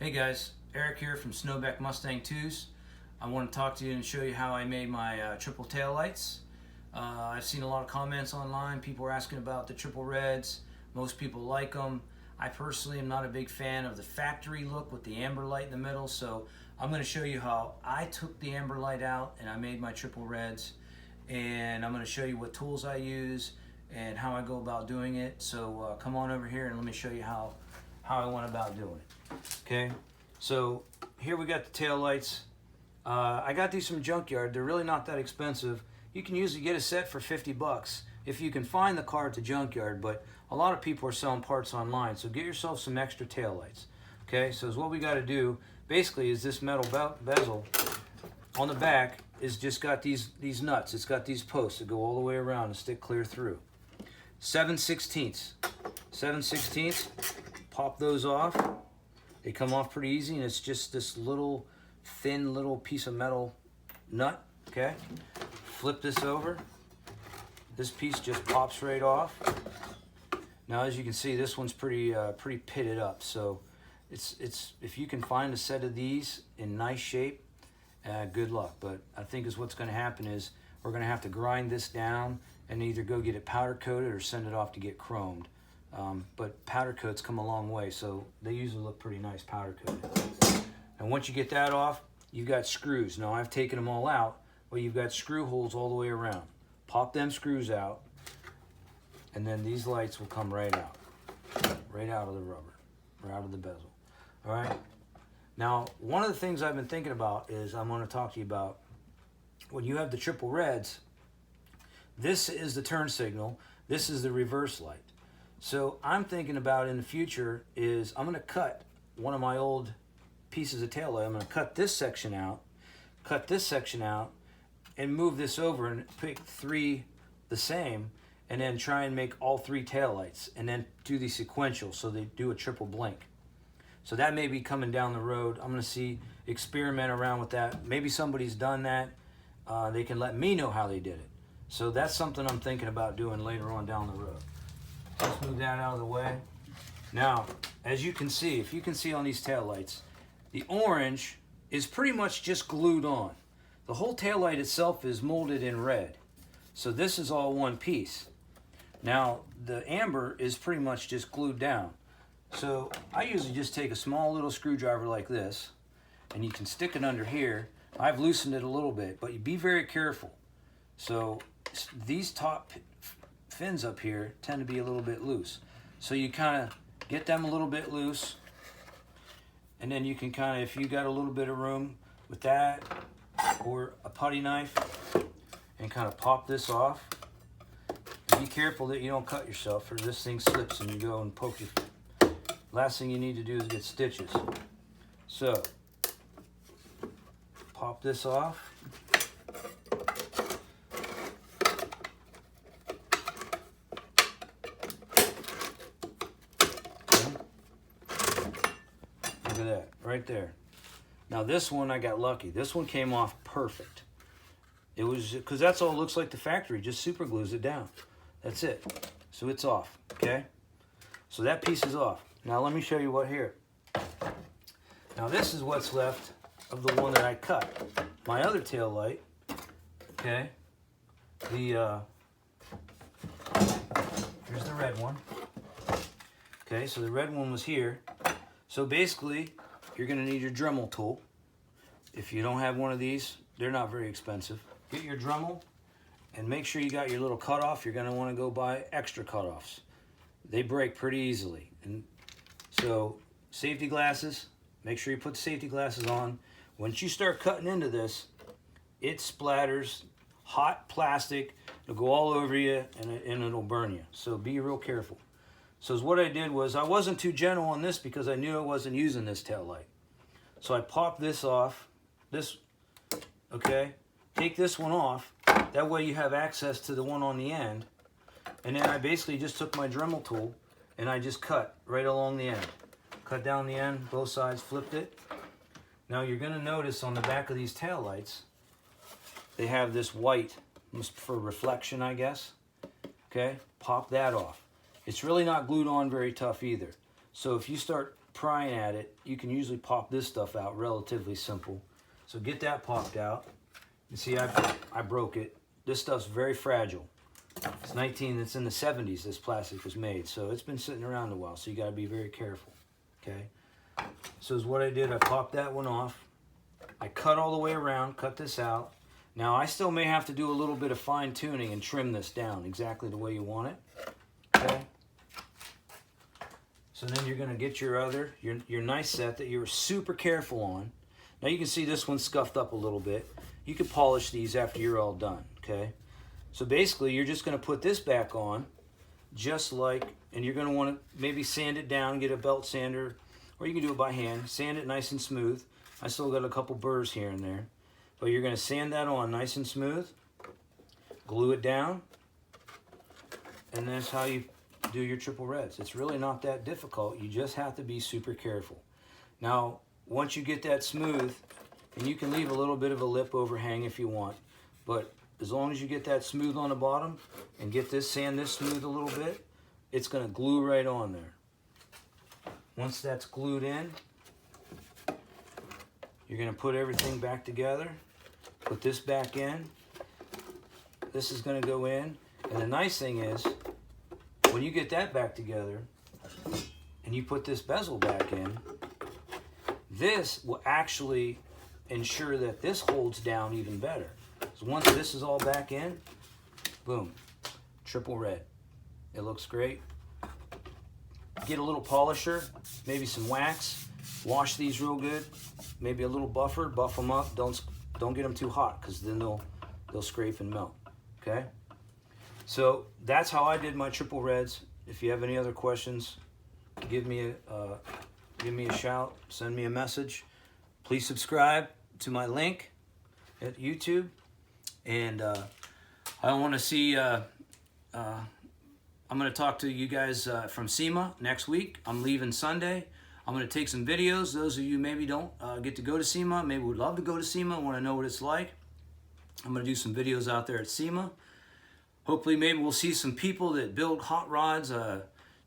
Hey guys, Eric here from Snowback Mustang IIs. I want to talk to you and show you how I made my triple tail lights. I've seen a lot of comments online. People are asking about the triple reds. Most people like them. I personally am not a big fan of the factory look with the amber light in the middle, so I'm going to show you how I took the amber light out and I made my triple reds. And I'm going to show you what tools I use and how I go about doing it. So come on over here and let me show you how I went about doing it. Okay, so here we got the tail lights. I got these from Junkyard. They're really not that expensive. You can usually get a set for 50 bucks if you can find the car at the Junkyard, but a lot of people are selling parts online, so get yourself some extra tail lights. Okay, so what we got to do basically is this metal bezel on the back is just got these nuts. It's got these posts that go all the way around and stick clear through. 7/16. Pop those off. They come off pretty easy, and it's just this little thin little piece of metal nut. Okay, flip this over. This piece just pops right off. Now, as you can see, this one's pretty pitted up. So it's if you can find a set of these in nice shape, good luck. But I think what's going to happen is we're going to have to grind this down and either go get it powder coated or send it off to get chromed. But powder coats come a long way, so they usually look pretty nice powder coated. And once you get that off, you've got screws. Now, I've taken them all out, but you've got screw holes all the way around. Pop them screws out, and then these lights will come right out of the rubber, or out of the bezel. All right. Now, one of the things I've been thinking about is I'm going to talk to you about when you have the triple reds. This is the turn signal. This is the reverse light. So I'm thinking about in the future is I'm going to cut one of my old pieces of tail light. I'm going to cut this section out, and move this over and pick three the same, and then try and make all three tail lights, and then do the sequential so they do a triple blink. So that may be coming down the road. I'm going to experiment around with that. Maybe somebody's done that. They can let me know how they did it. So that's something I'm thinking about doing later on down the road. Let's move that out of the way. Now, as you can see, if you can see on these tail lights, the orange is pretty much just glued on. The whole tail light itself is molded in red. So this is all one piece. Now, the amber is pretty much just glued down. So I usually just take a small little screwdriver like this, and you can stick it under here. I've loosened it a little bit, but you be very careful. So these top fins up here tend to be a little bit loose. So you kind of get them a little bit loose, and then you can kind of, if you got a little bit of room with that or a putty knife, and kind of pop this off. Be careful that you don't cut yourself, or this thing slips and you go and poke your. Last thing you need to do is get stitches. So pop this off. Look at that, right there. Now this one I got lucky. This one came off perfect. It was, because that's all it looks like the factory, just super glues it down. That's it. So it's off, okay? So that piece is off. Now let me show you what here. Now this is what's left of the one that I cut. My other tail light, okay? Here's the red one. Okay, so the red one was here. So basically, you're going to need your Dremel tool. If you don't have one of these, they're not very expensive. Get your Dremel and make sure you got your little cutoff. You're going to want to go buy extra cutoffs. They break pretty easily. And so safety glasses, make sure you put the safety glasses on. Once you start cutting into this, it splatters hot plastic. It'll go all over you, and it'll burn you. So be real careful. So what I did was, I wasn't too gentle on this because I knew I wasn't using this tail light. So I popped this off, okay? Take this one off, that way you have access to the one on the end. And then I basically just took my Dremel tool and I just cut right along the end. Cut down the end, both sides, flipped it. Now you're gonna notice on the back of these tail lights, they have this white, for reflection, I guess. Okay, pop that off. It's really not glued on very tough either. So if you start prying at it, you can usually pop this stuff out relatively simple. So get that popped out. You see, I broke it. This stuff's very fragile. It's in the 70s this plastic was made, so it's been sitting around a while, so you got to be very careful. Okay, so is what I did. I popped that one off. I cut all the way around, cut this out. Now I still may have to do a little bit of fine tuning and trim this down exactly the way you want it. Okay. So then you're going to get your nice set that you were super careful on. Now you can see this one's scuffed up a little bit. You can polish these after you're all done, okay? So basically you're just going to put this back on just like, and you're going to want to maybe sand it down, get a belt sander, or you can do it by hand. Sand it nice and smooth. I still got a couple burrs here and there. But you're going to sand that on nice and smooth, glue it down, and that's how you do your triple reds. It's really not that difficult. You just have to be super careful. Now, once you get that smooth, and you can leave a little bit of a lip overhang if you want, but as long as you get that smooth on the bottom and get this, sand this smooth a little bit, it's going to glue right on there. Once that's glued in, you're going to put everything back together, put this back in, this is going to go in, and the nice thing is, when you get that back together and you put this bezel back in, this will actually ensure that this holds down even better. So once this is all back in, boom, triple red. It looks great. Get a little polisher, maybe some wax, wash these real good, maybe a little buffer, buff them up. Don't get them too hot because then they'll scrape and melt, okay? So that's how I did my triple reds. If you have any other questions, give me a shout, send me a message. Please subscribe to my link at YouTube. And I want to see, I'm going to talk to you guys from SEMA next week. I'm leaving Sunday. I'm going to take some videos. Those of you maybe don't get to go to SEMA, maybe would love to go to SEMA, want to know what it's like. I'm going to do some videos out there at SEMA. Hopefully, maybe we'll see some people that build hot rods,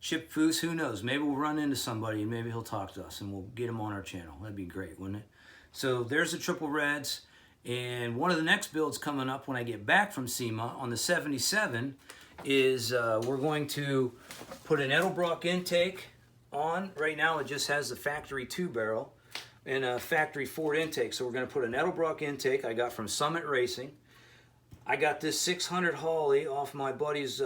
Chip Foose, who knows? Maybe we'll run into somebody and maybe he'll talk to us and we'll get him on our channel. That'd be great, wouldn't it? So there's the triple reds. And one of the next builds coming up when I get back from SEMA on the 77 is we're going to put an Edelbrock intake on. Right now it just has the factory 2-barrel and a factory Ford intake. So we're going to put an Edelbrock intake I got from Summit Racing. I got this 600 Holley off my buddy's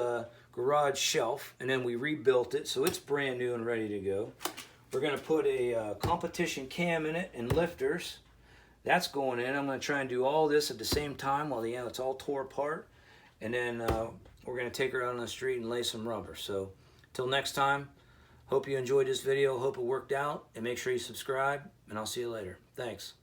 garage shelf, and then we rebuilt it, so it's brand new and ready to go. We're going to put a competition cam in it and lifters. That's going in. I'm going to try and do all this at the same time while it's all tore apart. And then we're going to take her out on the street and lay some rubber. So till next time, hope you enjoyed this video. Hope it worked out. And make sure you subscribe, and I'll see you later. Thanks.